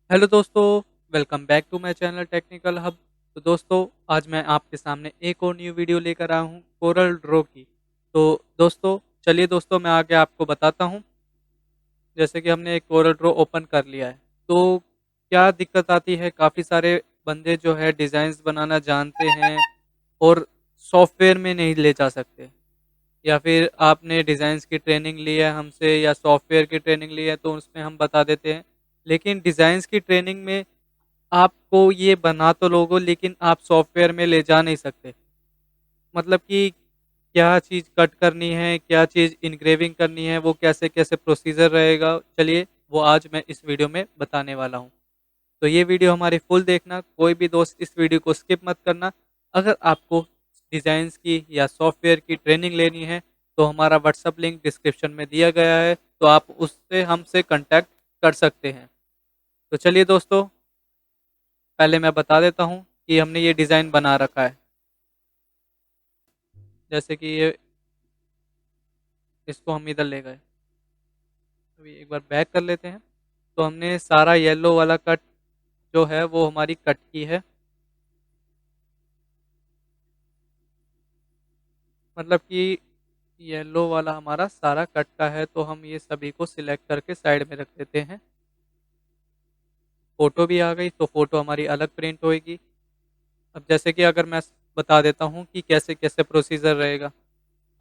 Hello दोस्तों। Welcome back to my channel technical hub. तो दोस्तों, आज मैं आपके सामने एक और न्यू वीडियो लेकर आया हूँ कोरल ड्रॉ की। तो दोस्तों, चलिए दोस्तों, मैं आगे आपको बताता हूँ। जैसे कि हमने एक कोरल ड्रॉ ओपन कर लिया है, तो क्या दिक्कत आती है। काफ़ी सारे बंदे जो है डिज़ाइंस बनाना जानते हैं और सॉफ्टवेयर में नहीं ले जा सकते, या फिर आपने डिज़ाइंस की ट्रेनिंग ली है हमसे या सॉफ्टवेयर की ट्रेनिंग ली है तो उसमें हम बता देते हैं। लेकिन डिज़ाइंस की ट्रेनिंग में आपको ये बना तो लोगे, लेकिन आप सॉफ्टवेयर में ले जा नहीं सकते। मतलब कि क्या चीज़ कट करनी है, क्या चीज़ इनग्रेविंग करनी है, वो कैसे-कैसे प्रोसीजर रहेगा, चलिए वो आज मैं इस वीडियो में बताने वाला हूँ। तो ये वीडियो हमारी फुल देखना, कोई भी दोस्त इस वीडियो को स्किप मत करना। अगर आपको डिज़ाइंस की या सॉफ्टवेयर की ट्रेनिंग लेनी है, तो हमारा व्हाट्सएप लिंक डिस्क्रिप्शन में दिया गया है, तो आप उससे हमसे कॉन्टैक्ट कर सकते हैं। तो चलिए दोस्तों, पहले मैं बता देता हूँ कि हमने ये डिज़ाइन बना रखा है। जैसे कि ये, इसको हम इधर ले गए। अभी एक बार बैक कर लेते हैं। तो हमने सारा येलो वाला कट जो है वो हमारी कट की है। मतलब कि येलो वाला हमारा सारा कट का है, तो हम ये सभी को सिलेक्ट करके साइड में रख देते हैं। फ़ोटो भी आ गई, तो फ़ोटो हमारी अलग प्रिंट होएगी। अब जैसे कि अगर मैं बता देता हूँ कि कैसे-कैसे प्रोसीजर रहेगा।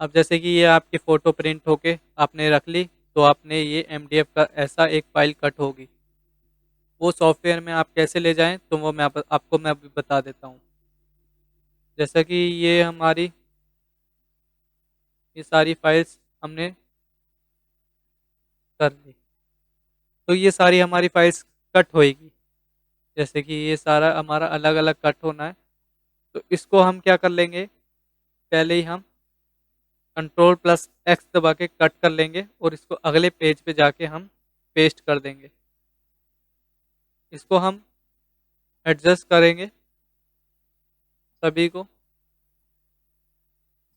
अब जैसे कि ये आपकी फ़ोटो प्रिंट होके आपने रख ली, तो आपने ये एमडीएफ का ऐसा एक फ़ाइल कट होगी। वो सॉफ्टवेयर में आप कैसे ले जाएँ, तो वो आपको मैं अभी बता देता हूँ। जैसा कि ये सारी फ़ाइल्स हमने कर ली, तो ये सारी हमारी फ़ाइल्स कट होएगी। जैसे कि ये सारा हमारा अलग-अलग कट होना है, तो इसको हम क्या कर लेंगे, पहले ही हम कंट्रोल प्लस एक्स दबा के कट कर लेंगे और इसको अगले पेज पे जाके हम पेस्ट कर देंगे। इसको हम एडजस्ट करेंगे सभी को,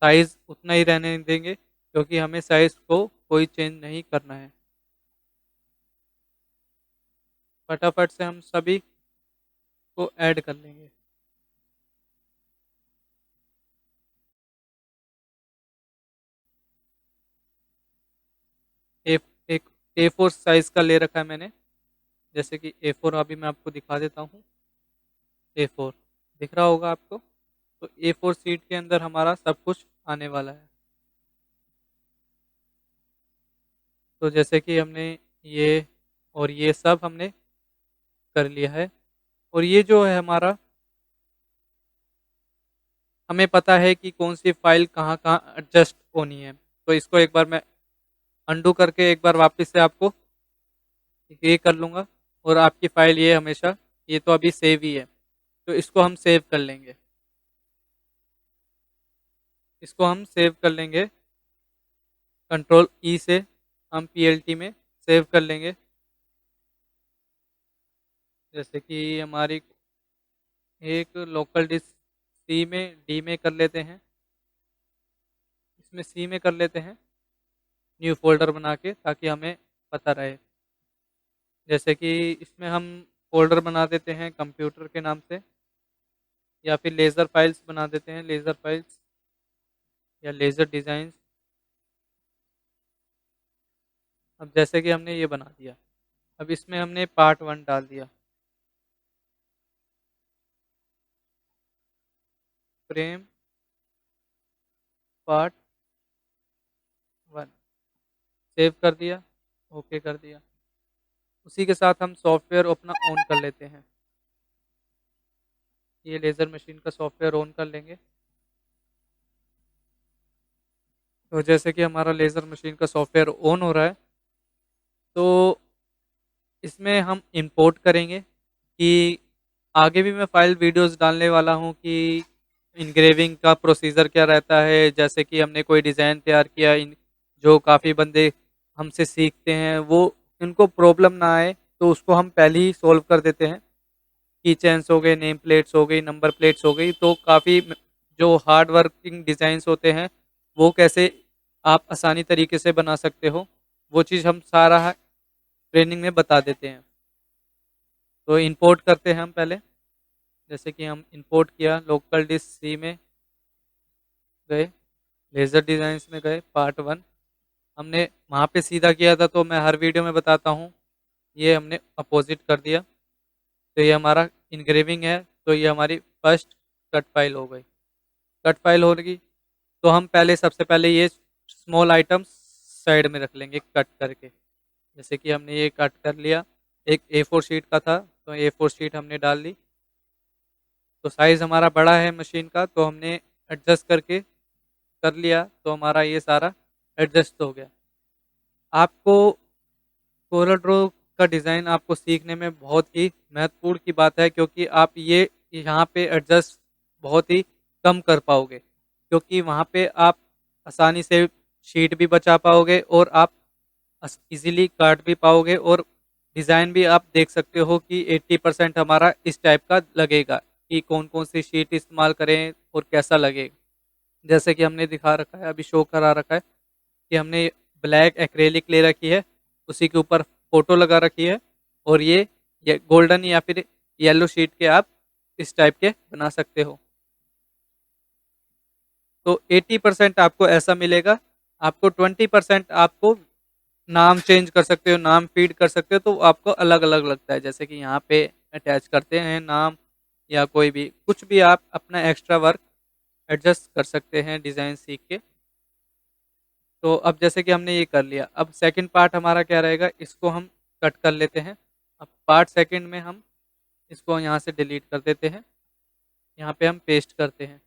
साइज़ उतना ही रहने देंगे क्योंकि हमें साइज़ को कोई चेंज नहीं करना है। फटाफट से हम सभी को ऐड कर लेंगे। ए एक A4 साइज़ का ले रखा है मैंने। जैसे कि A4 अभी मैं आपको दिखा देता हूँ। A4 दिख रहा होगा आपको। तो A4 शीट के अंदर हमारा सब कुछ आने वाला है। तो जैसे कि हमने ये और ये सब हमने कर लिया है, और ये जो है हमारा, हमें पता है कि कौन सी फाइल कहाँ-कहाँ एडजस्ट होनी है। तो इसको एक बार मैं अंडू करके एक बार वापस से आपको ये कर लूँगा, और आपकी फाइल ये हमेशा, ये तो अभी सेव ही है, तो इसको हम सेव कर लेंगे। इसको हम सेव कर लेंगे, कंट्रोल ई से हम पीएलटी में सेव कर लेंगे। जैसे कि हमारी एक लोकल डिस्क सी में, डी में कर लेते हैं, इसमें सी में कर लेते हैं, न्यू फ़ोल्डर बना के, ताकि हमें पता रहे। जैसे कि इसमें हम फ़ोल्डर बना देते हैं कंप्यूटर के नाम से, या फिर लेज़र फाइल्स बना देते हैं, लेज़र फाइल्स या लेज़र डिज़ाइंस। अब जैसे कि हमने ये बना दिया, अब इसमें हमने पार्ट 1 डाल दिया, फ्रेम पार्ट 1, सेव कर दिया, ओके कर दिया। उसी के साथ हम सॉफ्टवेयर अपना ऑन कर लेते हैं। ये लेज़र मशीन का सॉफ्टवेयर ऑन कर लेंगे। तो जैसे कि हमारा लेज़र मशीन का सॉफ्टवेयर ऑन हो रहा है, तो इसमें हम इंपोर्ट करेंगे कि आगे भी मैं फाइल वीडियोस डालने वाला हूँ कि इनग्रेविंग का प्रोसीजर क्या रहता है। जैसे कि हमने कोई डिज़ाइन तैयार किया, जो काफ़ी बंदे हमसे सीखते हैं, वो उनको प्रॉब्लम ना आए, तो उसको हम पहले ही सॉल्व कर देते हैं। की चेन्स हो गए, नेम प्लेट्स हो गई, नंबर प्लेट्स हो गई, तो काफ़ी जो हार्ड वर्किंग डिज़ाइंस होते हैं, वो कैसे आप आसानी तरीके से बना सकते हो, वो चीज़ हम सारा ट्रेनिंग में बता देते हैं। तो इंपोर्ट करते हैं हम पहले। जैसे कि हम इंपोर्ट किया, लोकल डिस्क सी में गए, लेज़र डिज़ाइंस में गए, पार्ट 1 हमने वहाँ पे सीधा किया था, तो मैं हर वीडियो में बताता हूँ। ये हमने अपोजिट कर दिया, तो ये हमारा इनग्रेविंग है, तो ये हमारी फर्स्ट कट फाइल हो गई। कट फाइल होगी तो हम पहले सबसे पहले ये स्मॉल आइटम्स साइड में रख लेंगे कट करके। जैसे कि हमने ये कट कर लिया, एक A4 शीट का था, तो A4 शीट हमने डाल ली। तो साइज़ हमारा बड़ा है मशीन का, तो हमने एडजस्ट करके कर लिया, तो हमारा ये सारा एडजस्ट हो गया। आपको कोरल ड्रॉ का डिज़ाइन आपको सीखने में बहुत ही महत्वपूर्ण की बात है, क्योंकि आप ये यहाँ पे एडजस्ट बहुत ही कम कर पाओगे, क्योंकि वहाँ पे आप आसानी से शीट भी बचा पाओगे और आप इजीली काट भी पाओगे, और डिज़ाइन भी आप देख सकते हो कि 80% हमारा इस टाइप का लगेगा कि कौन कौन सी शीट इस्तेमाल करें और कैसा लगेगा। जैसे कि हमने दिखा रखा है, अभी शो करा रखा है कि हमने ब्लैक एक्रेलिक ले रखी है, उसी के ऊपर फोटो लगा रखी है, और ये गोल्डन या फिर येलो शीट के आप इस टाइप के बना सकते हो। तो 80% आपको ऐसा मिलेगा। आपको 20% आपको नाम चेंज कर सकते हो, नाम फीड कर सकते हो, तो आपको अलग अलग लगता है। जैसे कि यहाँ पे अटैच करते हैं नाम, या कोई भी कुछ भी आप अपना एक्स्ट्रा वर्क एडजस्ट कर सकते हैं डिज़ाइन सीख के। तो अब जैसे कि हमने ये कर लिया, अब सेकंड पार्ट हमारा क्या रहेगा, इसको हम कट कर लेते हैं। अब पार्ट सेकंड में हम इसको यहाँ से डिलीट कर देते हैं, यहाँ पे हम पेस्ट करते हैं।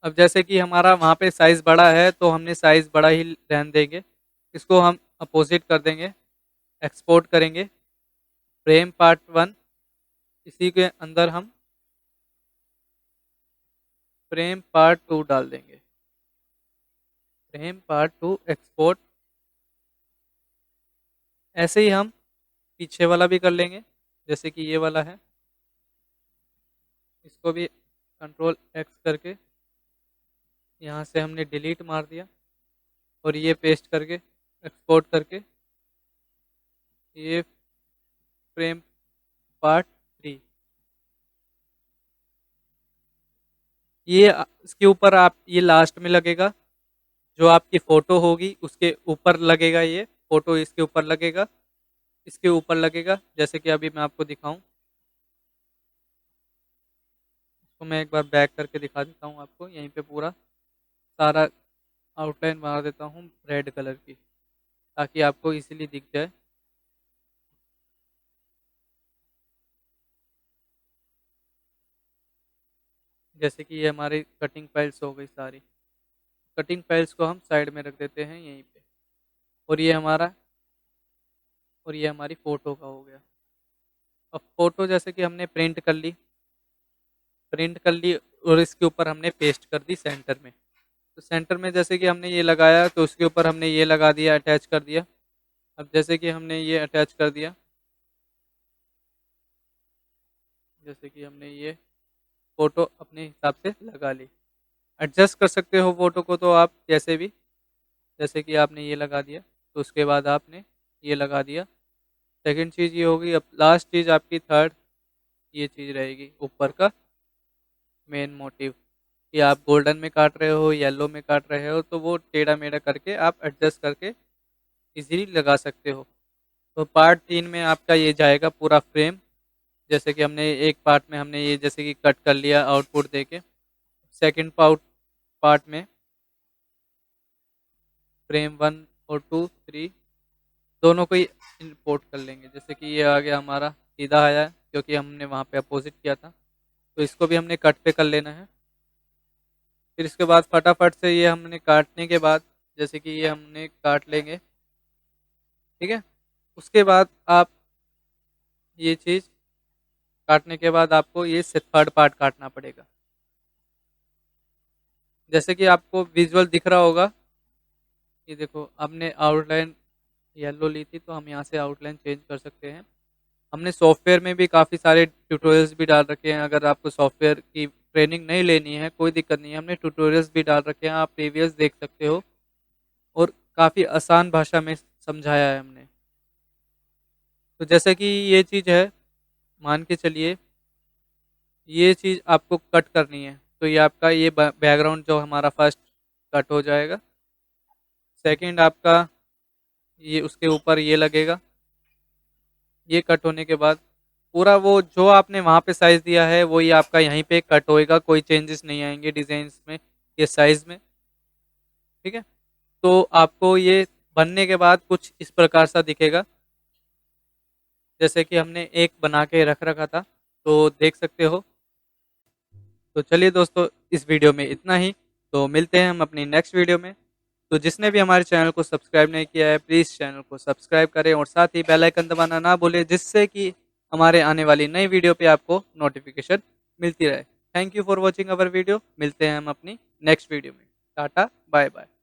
अब जैसे कि हमारा वहाँ पे साइज़ बड़ा है, तो हमने साइज़ बड़ा ही रहने देंगे। इसको हम अपोजिट कर देंगे, एक्सपोर्ट करेंगे, फ्रेम पार्ट 1, इसी के अंदर हम फ्रेम पार्ट 2 डाल देंगे, फ्रेम पार्ट 2 एक्सपोर्ट। ऐसे ही हम पीछे वाला भी कर लेंगे, जैसे कि ये वाला है, इसको भी कंट्रोल एक्स करके यहाँ से हमने डिलीट मार दिया, और ये पेस्ट करके एक्सपोर्ट करके ये फ्रेम पार्ट 3, ये इसके ऊपर आप ये लास्ट में लगेगा, जो आपकी फ़ोटो होगी उसके ऊपर लगेगा, ये फ़ोटो इसके ऊपर लगेगा, इसके ऊपर लगेगा। जैसे कि अभी मैं आपको दिखाऊं, तो मैं एक बार बैक करके दिखा देता हूं आपको। यहीं पे पूरा सारा आउटलाइन मार देता हूं रेड कलर की, ताकि आपको इजीली दिख जाए। जैसे कि ये हमारी कटिंग फाइल्स हो गई सारी, कटिंग फाइल्स को हम साइड में रख देते हैं यहीं पे, और ये हमारा, और ये हमारी फ़ोटो का हो गया। अब फ़ोटो जैसे कि हमने प्रिंट कर ली, और इसके ऊपर हमने पेस्ट कर दी सेंटर में। तो सेंटर में जैसे कि हमने ये लगाया, तो उसके ऊपर हमने ये लगा दिया, अटैच कर दिया। अब जैसे कि हमने ये अटैच कर दिया, जैसे कि हमने ये फ़ोटो अपने हिसाब से लगा ली। एडजस्ट कर सकते हो फ़ोटो को तो आप जैसे भी, जैसे कि आपने ये लगा दिया, तो उसके बाद आपने ये लगा दिया। सेकंड चीज़ ये होगी। अब लास्ट चीज़ आपकी थर्ड ये चीज़ रहेगी, ऊपर का मेन मोटिव, कि आप गोल्डन में काट रहे हो, येलो में काट रहे हो, तो वो टेढ़ा मेढ़ा करके आप एडजस्ट करके इजीली लगा सकते हो। तो पार्ट 3 में आपका ये जाएगा पूरा फ्रेम। जैसे कि हमने एक पार्ट में हमने ये जैसे कि कट कर लिया आउटपुट देके, सेकंड पार्ट में फ्रेम 1 और 2 3 दोनों को ही इंपोर्ट कर लेंगे। जैसे कि ये आ गया हमारा सीधा आया है, क्योंकि हमने वहाँ पे अपोजिट किया था, तो इसको भी हमने कट पे कर लेना है। फिर इसके बाद फटाफट से ये हमने काटने के बाद, जैसे कि ये हमने काट लेंगे, ठीक है। उसके बाद आप ये चीज़ काटने के बाद आपको ये से थर्ड पार्ट काटना पड़ेगा। जैसे कि आपको विजुअल दिख रहा होगा, ये देखो हमने आउटलाइन येलो ली थी, तो हम यहाँ से आउटलाइन चेंज कर सकते हैं। हमने सॉफ्टवेयर में भी काफ़ी सारे ट्यूटोरियल्स भी डाल रखे हैं। अगर आपको सॉफ्टवेयर की ट्रेनिंग नहीं लेनी है, कोई दिक्कत नहीं है, हमने ट्यूटोरियल्स भी डाल रखे हैं, आप प्रीवियस देख सकते हो, और काफ़ी आसान भाषा में समझाया है हमने। तो जैसे कि ये चीज़ है, मान के चलिए ये चीज़ आपको कट करनी है, तो ये आपका ये बैकग्राउंड जो हमारा फर्स्ट कट हो जाएगा। सेकंड आपका ये उसके ऊपर ये लगेगा। ये कट होने के बाद पूरा वो जो आपने वहाँ पे साइज़ दिया है वो ये आपका यहीं पे कट होएगा, कोई चेंजेस नहीं आएंगे डिज़ाइंस में, ये साइज़ में। ठीक है, तो आपको ये बनने के बाद कुछ इस प्रकार सा दिखेगा, जैसे कि हमने एक बना के रख रखा था, तो देख सकते हो। तो चलिए दोस्तों, इस वीडियो में इतना ही। तो मिलते हैं हम अपनी नेक्स्ट वीडियो में। तो जिसने भी हमारे चैनल को सब्सक्राइब नहीं किया है, प्लीज़ चैनल को सब्सक्राइब करें और साथ ही बेल आइकन दबाना ना भूलें, जिससे कि हमारे आने वाली नई वीडियो पे आपको नोटिफिकेशन मिलती रहे। Thank you for watching our video. मिलते हैं हम अपनी नेक्स्ट वीडियो में। Tata, bye bye.